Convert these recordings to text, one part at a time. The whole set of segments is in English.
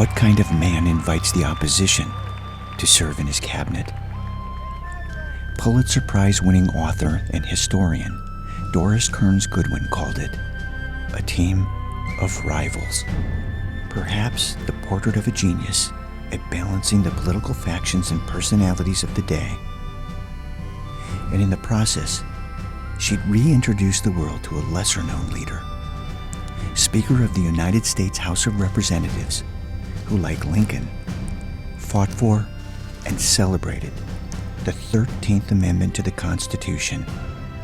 What kind of man invites the opposition to serve in his cabinet? Pulitzer Prize-winning author and historian Doris Kearns Goodwin called it a team of rivals. Perhaps the portrait of a genius at balancing the political factions and personalities of the day. And in the process, she'd reintroduce the world to a lesser-known leader, Speaker of the United States House of Representatives, who, like Lincoln, fought for and celebrated the 13th Amendment to the Constitution,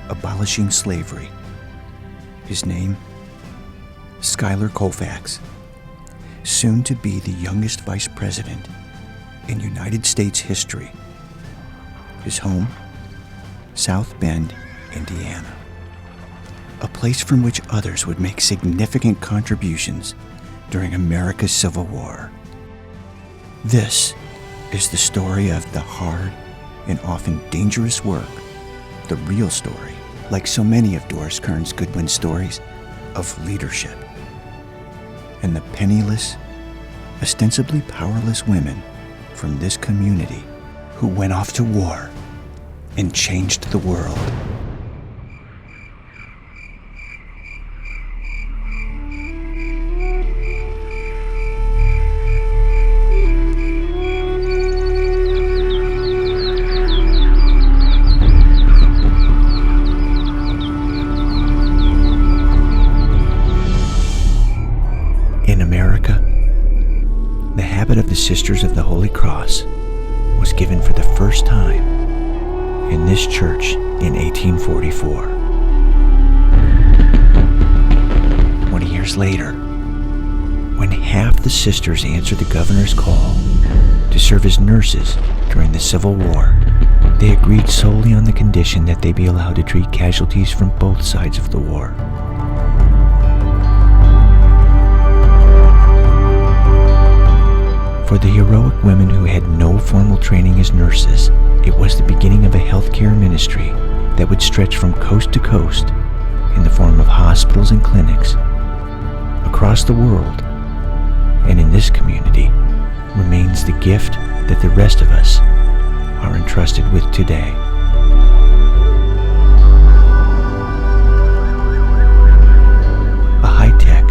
abolishing slavery. His name, Schuyler Colfax, soon to be the youngest vice president in United States history. His home, South Bend, Indiana, a place from which others would make significant contributions during America's Civil War. This is the story of the hard and often dangerous work, the real story, like so many of Doris Kearns Goodwin's stories, of leadership. And the penniless, ostensibly powerless women from this community who went off to war and changed the world. In America, the habit of the Sisters of the Holy Cross was given for the first time in this church in 1844. 20 years later, when half the sisters answered the governor's call to serve as nurses during the Civil War, they agreed solely on the condition that they be allowed to treat casualties from both sides of the war. For the heroic women who had no formal training as nurses, it was the beginning of a healthcare ministry that would stretch from coast to coast in the form of hospitals and clinics across the world, and in this community remains the gift that the rest of us are entrusted with today. A high-tech,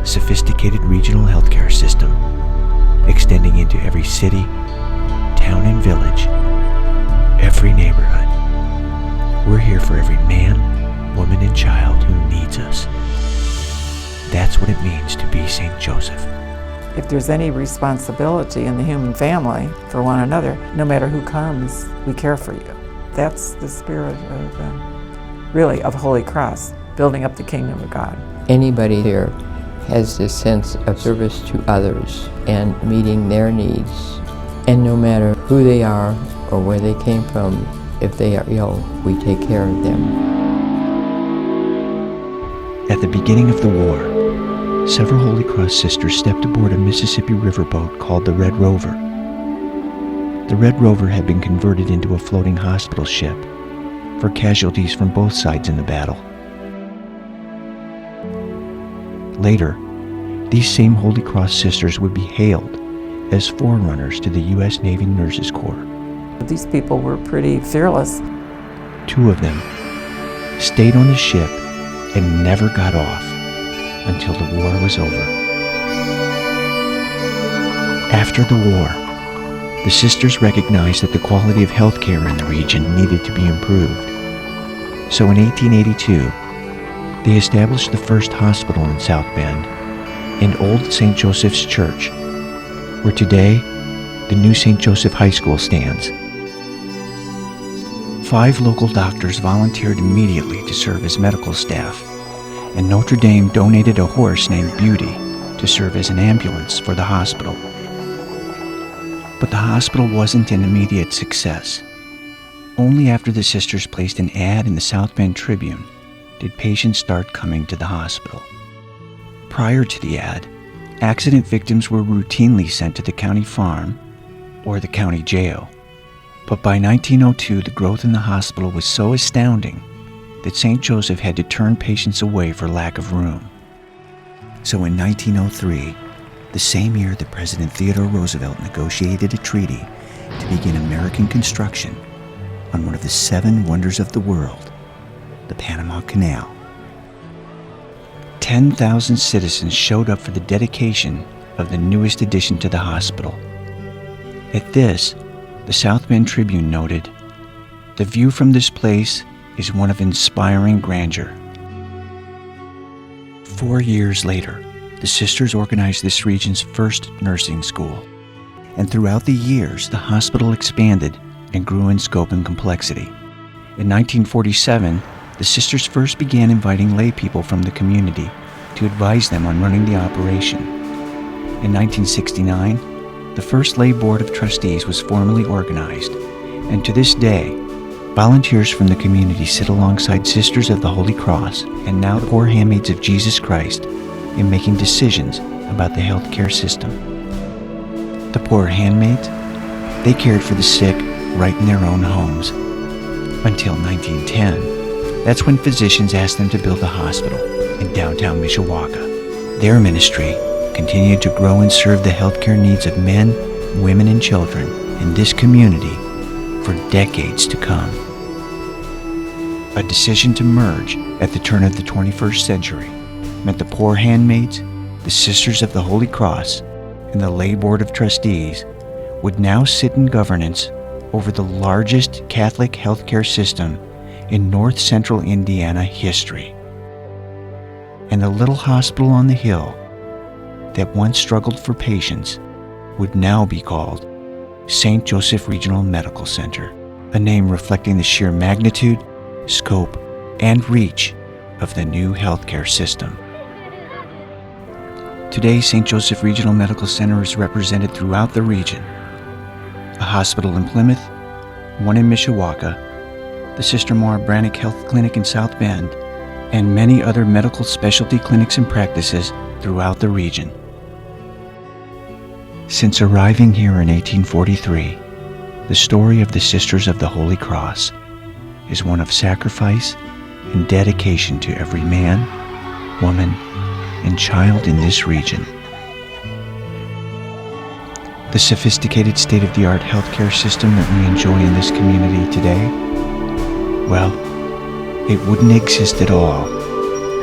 sophisticated regional healthcare system extending into every city, town and village, every neighborhood. We're here for every man, woman, and child who needs us. That's what it means to be St. Joseph. If there's any responsibility in the human family for one another, no matter who comes, we care for you. That's the spirit of Holy Cross, building up the kingdom of God. Anybody here has this sense of service to others and meeting their needs. And no matter who they are or where they came from, if they are ill, we take care of them. At the beginning of the war, several Holy Cross sisters stepped aboard a Mississippi riverboat called the Red Rover. The Red Rover had been converted into a floating hospital ship for casualties from both sides in the battle. Later, these same Holy Cross sisters would be hailed as forerunners to the U.S. Navy Nurses Corps. These people were pretty fearless. 2 of them stayed on the ship and never got off until the war was over. After the war, the sisters recognized that the quality of health care in the region needed to be improved. So in 1882, they established the first hospital in South Bend, in Old St. Joseph's Church, where today the new St. Joseph High School stands. 5 local doctors volunteered immediately to serve as medical staff, and Notre Dame donated a horse named Beauty to serve as an ambulance for the hospital. But the hospital wasn't an immediate success. Only after the sisters placed an ad in the South Bend Tribune did patients start coming to the hospital. Prior to the ad, accident victims were routinely sent to the county farm or the county jail. But by 1902, the growth in the hospital was so astounding that St. Joseph had to turn patients away for lack of room. So in 1903, the same year that President Theodore Roosevelt negotiated a treaty to begin American construction on one of the 7 wonders of the world, the Panama Canal. 10,000 citizens showed up for the dedication of the newest addition to the hospital. At this, the South Bend Tribune noted, "The view from this place is one of inspiring grandeur." 4 years later, the sisters organized this region's first nursing school. And throughout the years, the hospital expanded and grew in scope and complexity. In 1947, the sisters first began inviting lay people from the community to advise them on running the operation. In 1969, the first lay board of trustees was formally organized, and to this day, volunteers from the community sit alongside Sisters of the Holy Cross and now the Poor Handmaids of Jesus Christ in making decisions about the healthcare system. The Poor Handmaids, they cared for the sick right in their own homes. Until 1910, that's when physicians asked them to build a hospital in downtown Mishawaka. Their ministry continued to grow and serve the healthcare needs of men, women, and children in this community for decades to come. A decision to merge at the turn of the 21st century meant the Poor Handmaids, the Sisters of the Holy Cross, and the Lay Board of Trustees would now sit in governance over the largest Catholic healthcare system in north central Indiana history. And the little hospital on the hill that once struggled for patients would now be called St. Joseph Regional Medical Center, a name reflecting the sheer magnitude, scope, and reach of the new healthcare system. Today, St. Joseph Regional Medical Center is represented throughout the region. A hospital in Plymouth, one in Mishawaka, the Sister Maura Brannick Health Clinic in South Bend, and many other medical specialty clinics and practices throughout the region. Since arriving here in 1843, the story of the Sisters of the Holy Cross is one of sacrifice and dedication to every man, woman, and child in this region. The sophisticated state-of-the-art healthcare system that we enjoy in this community today, well, it wouldn't exist at all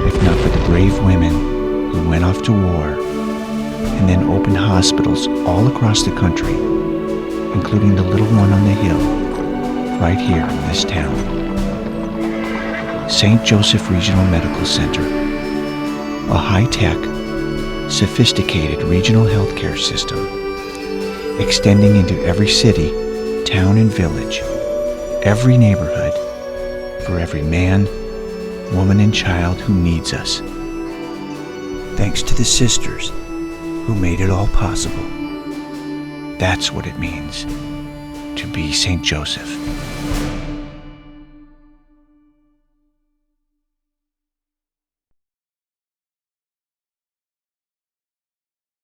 if not for the brave women who went off to war and then opened hospitals all across the country, including the little one on the hill right here in this town. St. Joseph Regional Medical Center, a high-tech, sophisticated regional healthcare system extending into every city, town, and village, every neighborhood, for every man, woman, and child who needs us. Thanks to the sisters who made it all possible. That's what it means to be St. Joseph.